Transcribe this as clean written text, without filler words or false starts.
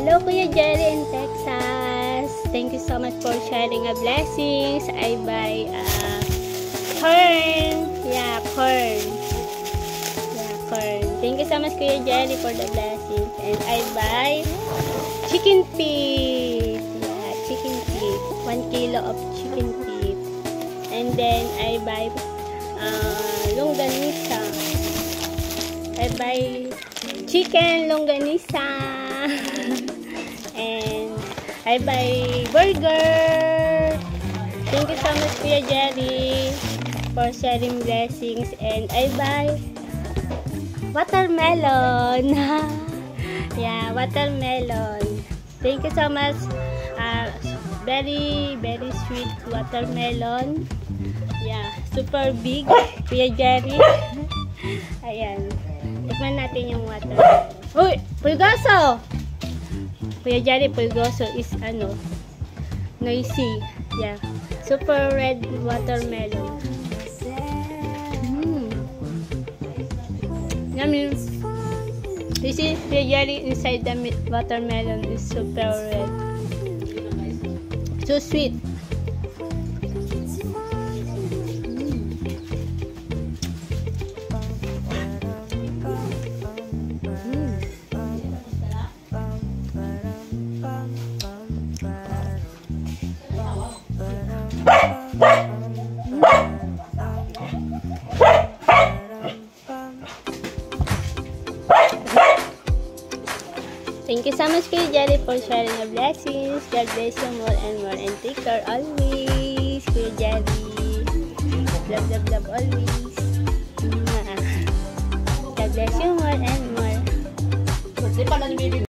Hello, Kuya Jerry in Texas. Thank you so much for sharing a blessings. I buy corn. Yeah, corn. Yeah, corn. Thank you so much, Kuya Jerry, for the blessings. And I buy chicken feet. Yeah, chicken feet. 1 kilo of chicken feet. And then I buy longganisa. I buy chicken longganisa. And I buy burger. Thank you so much, Kuya Jerry, for sharing blessings. And I buy watermelon. Yeah, watermelon. Thank you so much. Very, very sweet watermelon. Yeah, super big, Kuya Jerry. Ayan. Tikman natin yung watermelon. Uy! Pulgoso! Kuya Jerry, pulgoso is noisy. Yeah. Super red watermelon. Yummy. You see, Kuya Jerry, inside the watermelon is super red. So sweet. Thank you so much, Kuya Jerry, for sharing your blessings. God bless you more and more, and take care always, Kuya Jerry. Love, love, love always. God bless you more and more.